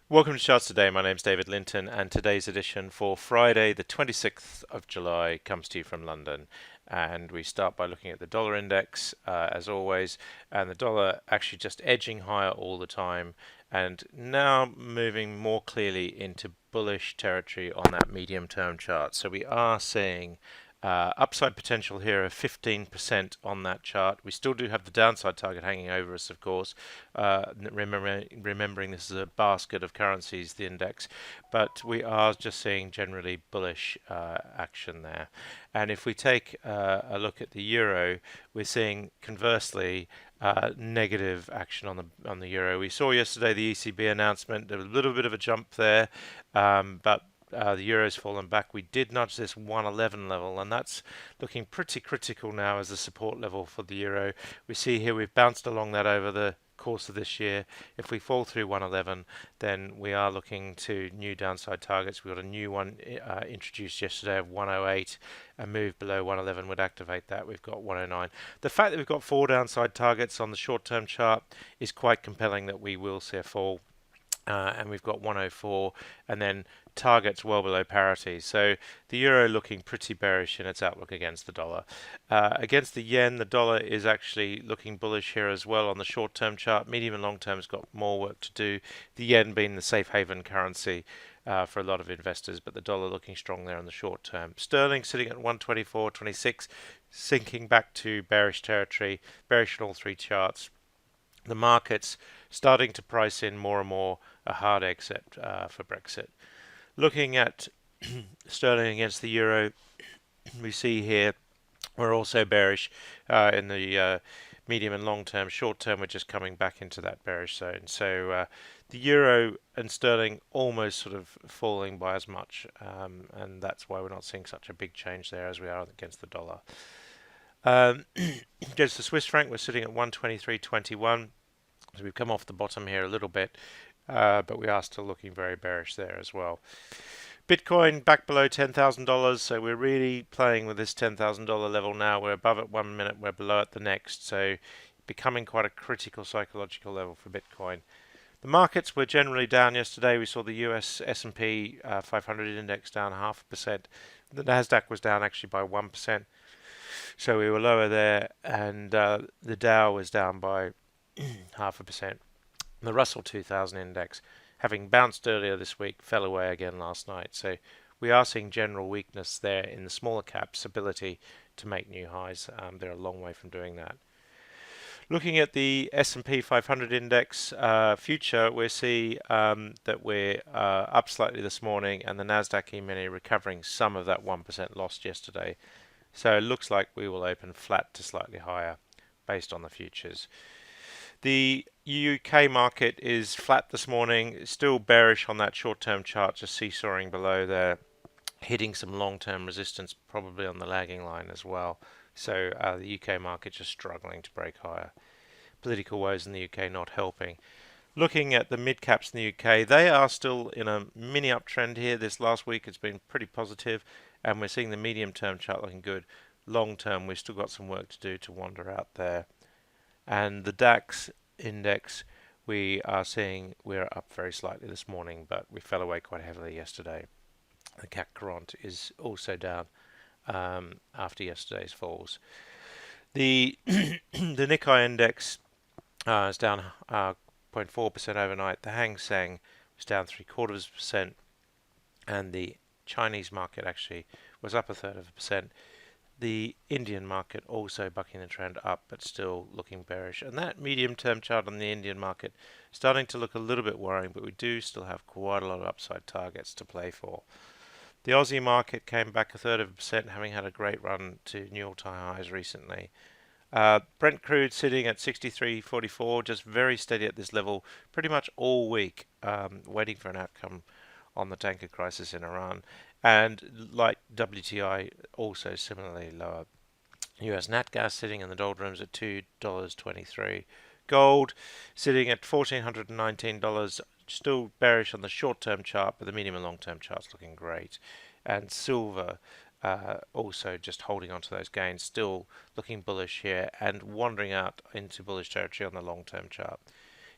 Welcome to Charts Today. My name's David Linton, and today's edition for Friday, the 26th of July, comes to you from London. And we start by looking at the dollar index, as always, and the dollar actually just edging higher all the time, and now moving more clearly into bullish territory on that medium-term chart. So we are seeing upside potential here of 15% on that chart. We still do have the downside target hanging over us, of course, remembering this is a basket of currencies, the index, but we are just seeing generally bullish action there. And if we take a look at the euro, we're seeing conversely negative action on the euro. We saw yesterday the ECB announcement. There was a little bit of a jump there, but the euro's fallen back. We did nudge this 111 level, and that's looking pretty critical now as a support level for the euro. We see here we've bounced along that over the course of this year. If we fall through 111, then we are looking to new downside targets. We got a new one introduced yesterday of 108. A move below 111 would activate that. We've got 109. The fact that we've got 4 downside targets on the short-term chart is quite compelling that we will see a fall. And we've got 104, and then targets well below parity. So the euro looking pretty bearish in its outlook against the dollar. Against the yen, the dollar is actually looking bullish here as well on the short-term chart. Medium and long-term has got more work to do. The yen being the safe haven currency for a lot of investors, but the dollar looking strong there on the short term. Sterling sitting at 124.26, sinking back to bearish territory, bearish on all three charts. The market's starting to price in more and more a hard exit for Brexit. Looking at sterling against the euro, we see here we're also bearish in the medium and long term. Short term, we're just coming back into that bearish zone. So the euro and sterling almost sort of falling by as much, and that's why we're not seeing such a big change there as we are against the dollar. Against the Swiss franc, we're sitting at 123.21. So we've come off the bottom here a little bit, but we are still looking very bearish there as well. Bitcoin back below $10,000, so we're really playing with this $10,000 level now. We're above it 1 minute, we're below it the next, so becoming quite a critical psychological level for Bitcoin. The markets were generally down yesterday. We saw the US S&P 500 index down 0.5%. The Nasdaq was down actually by 1%, so we were lower there, and the Dow was down by 0.5%. The Russell 2000 index, having bounced earlier this week, fell away again last night. So we are seeing general weakness there in the smaller caps' ability to make new highs. They're a long way from doing that. Looking at the S&P 500 index future, we see that we're up slightly this morning, and the Nasdaq E-mini recovering some of that 1% lost yesterday. So it looks like we will open flat to slightly higher based on the futures. The UK market is flat this morning, still bearish on that short-term chart, just seesawing below there, hitting some long-term resistance, probably on the lagging line as well. So the UK market just struggling to break higher. Political woes in the UK not helping. Looking at the mid-caps in the UK, they are still in a mini uptrend here. This last week it's been pretty positive, and we're seeing the medium-term chart looking good. Long-term, we've still got some work to do to wander out there. And the DAX index, we are seeing we're up very slightly this morning, but we fell away quite heavily yesterday. The CAC 40 is also down after yesterday's falls. The the Nikkei index is down 0.4% overnight. The Hang Seng was down 0.75%, and the Chinese market actually was up 0.33%. The Indian market also bucking the trend up, but still looking bearish. And that medium-term chart on the Indian market starting to look a little bit worrying, but we do still have quite a lot of upside targets to play for. The Aussie market came back 0.33%, having had a great run to new all-time highs recently. Brent crude sitting at 63.44, just very steady at this level pretty much all week, waiting for an outcome on the tanker crisis in Iran. And like WTI, also similarly lower. US nat gas sitting in the doldrums at $2.23. Gold sitting at $1,419, still bearish on the short-term chart, but the medium and long-term chart's looking great. And silver also just holding on to those gains, still looking bullish here and wandering out into bullish territory on the long-term chart.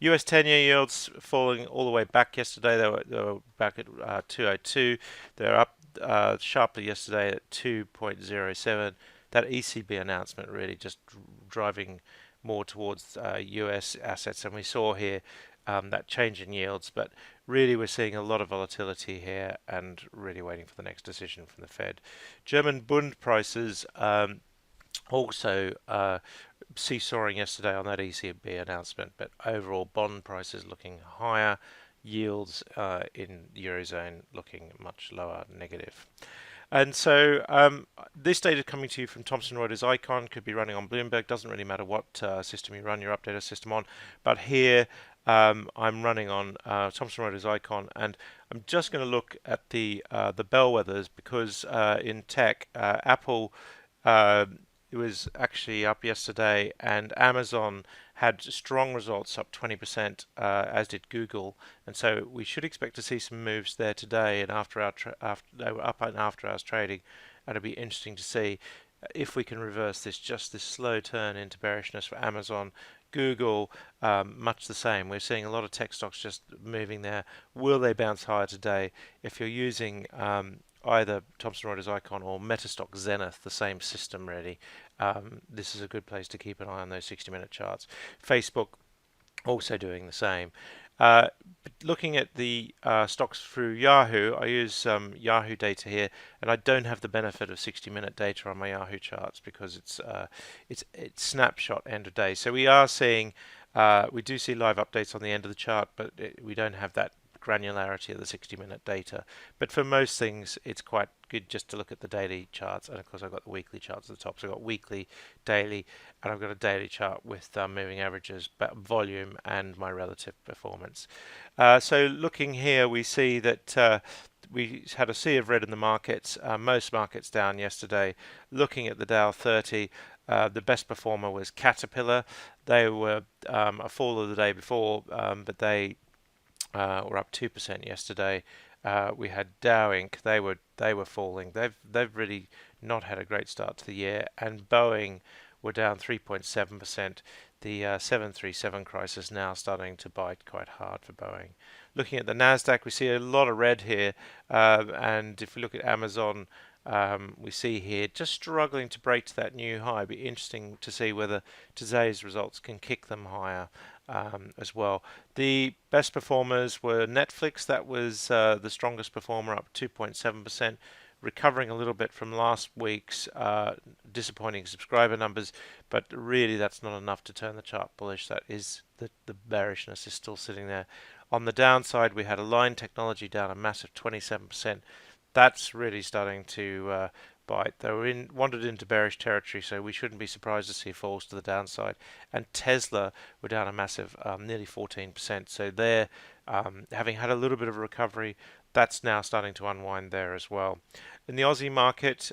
US 10-year yields falling all the way back yesterday. They were back at 202. They're up sharply yesterday at 2.07. That ECB announcement really just driving more towards US assets, and we saw here that change in yields, but really we're seeing a lot of volatility here and really waiting for the next decision from the Fed. German Bund prices also seesawing yesterday on that ECB announcement, but overall bond prices looking higher, yields in the Eurozone looking much lower, negative. And so this data coming to you from Thomson Reuters Icon, could be running on Bloomberg, doesn't really matter what system you run your Updata system on, but here I'm running on Thomson Reuters Icon, and I'm just going to look at the bellwethers, because in tech, Apple it was actually up yesterday, and Amazon had strong results, up 20%, as did Google, and so we should expect to see some moves there today. And after they were up and after hours trading, and it'll be interesting to see if we can reverse this slow turn into bearishness for Amazon. Google, much the same. We're seeing a lot of tech stocks just moving there. Will they bounce higher today? If you're using either Thomson Reuters Icon or Metastock Zenith, the same system really, this is a good place to keep an eye on those 60-minute charts. Facebook also doing the same. Looking at the stocks through Yahoo, I use Yahoo data here, and I don't have the benefit of 60-minute data on my Yahoo charts because it's snapshot end of day. So we are seeing, we do see live updates on the end of the chart, but we don't have that granularity of the 60-minute data. But for most things, it's quite good just to look at the daily charts, and of course I've got the weekly charts at the top. So I've got weekly, daily, and I've got a daily chart with moving averages, volume, and my relative performance. So looking here, we see that we had a sea of red in the markets, most markets down yesterday. Looking at the Dow 30, the best performer was Caterpillar. They were a fall of the day before, but they were up 2% yesterday. We had Dow Inc. They were falling. They've really not had a great start to the year. And Boeing were down 3.7%. The 737 crisis now starting to bite quite hard for Boeing. Looking at the Nasdaq, we see a lot of red here. And if we look at Amazon, we see here just struggling to break to that new high. It'd be interesting to see whether today's results can kick them higher as well. The best performers were Netflix. That was the strongest performer, up 2.7%, recovering a little bit from last week's disappointing subscriber numbers, but really that's not enough to turn the chart bullish. That is the bearishness is still sitting there. On the downside, we had Align Technology down a massive 27%. That's really starting to bite. They were wandered into bearish territory, so we shouldn't be surprised to see falls to the downside. And Tesla were down a massive nearly 14%. So they're having had a little bit of a recovery. That's now starting to unwind there as well. In the Aussie market,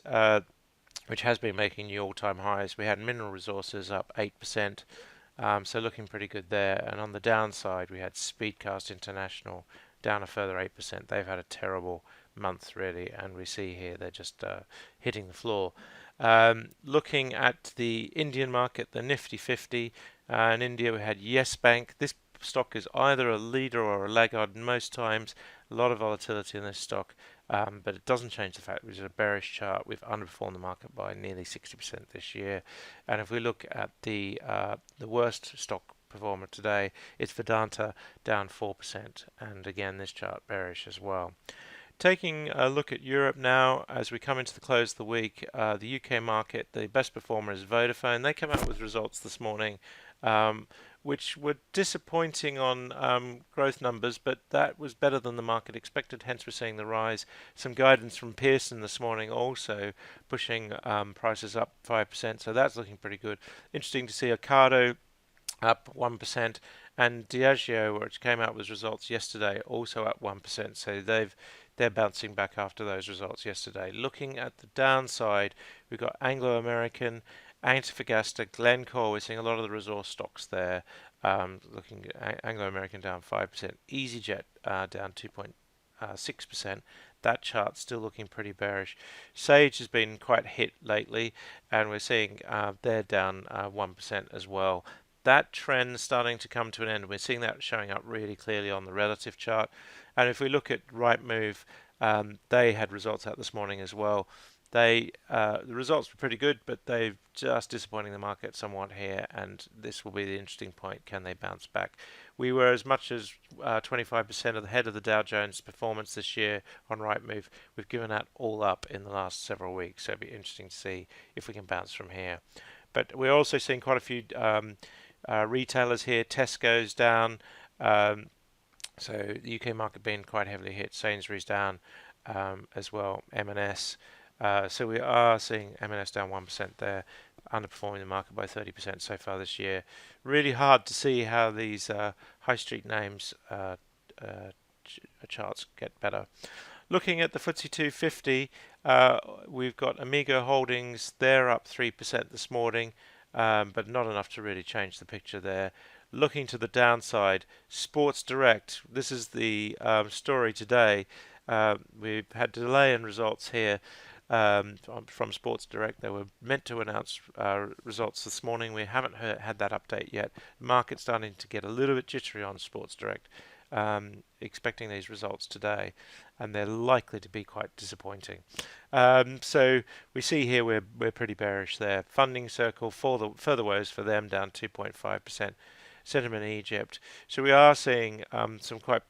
which has been making new all-time highs, we had Mineral Resources up 8%. So looking pretty good there. And on the downside, we had Speedcast International down a further 8%. They've had a terrible month really, and we see here they're just hitting the floor. Looking at the Indian market, the Nifty 50, in India we had Yes Bank. This stock is either a leader or a laggard most times. A lot of volatility in this stock, but it doesn't change the fact that it's a bearish chart. We've underperformed the market by nearly 60% this year. And if we look at the worst stock performer today, it's Vedanta, down 4%, and again this chart bearish as well. Taking a look at Europe now, as we come into the close of the week, the UK market, the best performer is Vodafone. They came out with results this morning, which were disappointing on growth numbers, but that was better than the market expected, hence we're seeing the rise. Some guidance from Pearson this morning also pushing prices up 5%, so that's looking pretty good. Interesting to see Ocado up 1%, and Diageo, which came out with results yesterday, also up 1%, so they're bouncing back after those results yesterday. Looking at the downside, we've got Anglo American, Antofagasta, Glencore. We're seeing a lot of the resource stocks there. Looking at Anglo American down 5%, EasyJet down 2.6%. That chart's still looking pretty bearish. Sage has been quite hit lately, and we're seeing they're down 1% as well. that trend starting to come to an end. We're seeing that showing up really clearly on the relative chart. And if we look at Rightmove, they had results out this morning as well. The results were pretty good, but they're just disappointing the market somewhat here, and this will be the interesting point. Can they bounce back? We were as much as 25% of the head of the Dow Jones performance this year on Rightmove. We've given that all up in the last several weeks, so it'll be interesting to see if we can bounce from here. But we're also seeing quite a few retailers here. Tesco's down. So the UK market being quite heavily hit. Sainsbury's down as well. M&S. So we are seeing M&S down 1% there, underperforming the market by 30% so far this year. Really hard to see how these high street names charts get better. Looking at the FTSE 250, we've got Amigo Holdings. They're up 3% this morning, but not enough to really change the picture there. Looking to the downside, Sports Direct. This is the story today. We've had delay in results here. From Sports Direct. They were meant to announce results this morning. We haven't had that update yet. The market's starting to get a little bit jittery on Sports Direct, expecting these results today, and they're likely to be quite disappointing. So we see here we're pretty bearish there. Funding Circle, further woes for them, down 2.5%. Sentiment in Egypt. So we are seeing some quite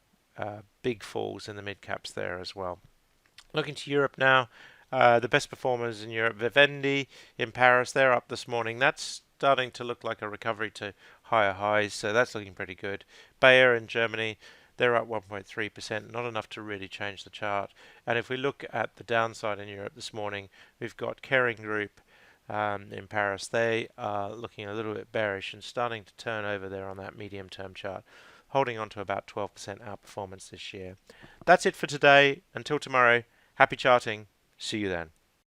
big falls in the mid caps there as well. Looking to Europe now. The best performers in Europe, Vivendi in Paris, they're up this morning. That's starting to look like a recovery to higher highs, so that's looking pretty good. Bayer in Germany, they're up 1.3%, not enough to really change the chart. And if we look at the downside in Europe this morning, we've got Kering Group in Paris. They are looking a little bit bearish and starting to turn over there on that medium-term chart, holding on to about 12% outperformance this year. That's it for today. Until tomorrow, happy charting. See you then.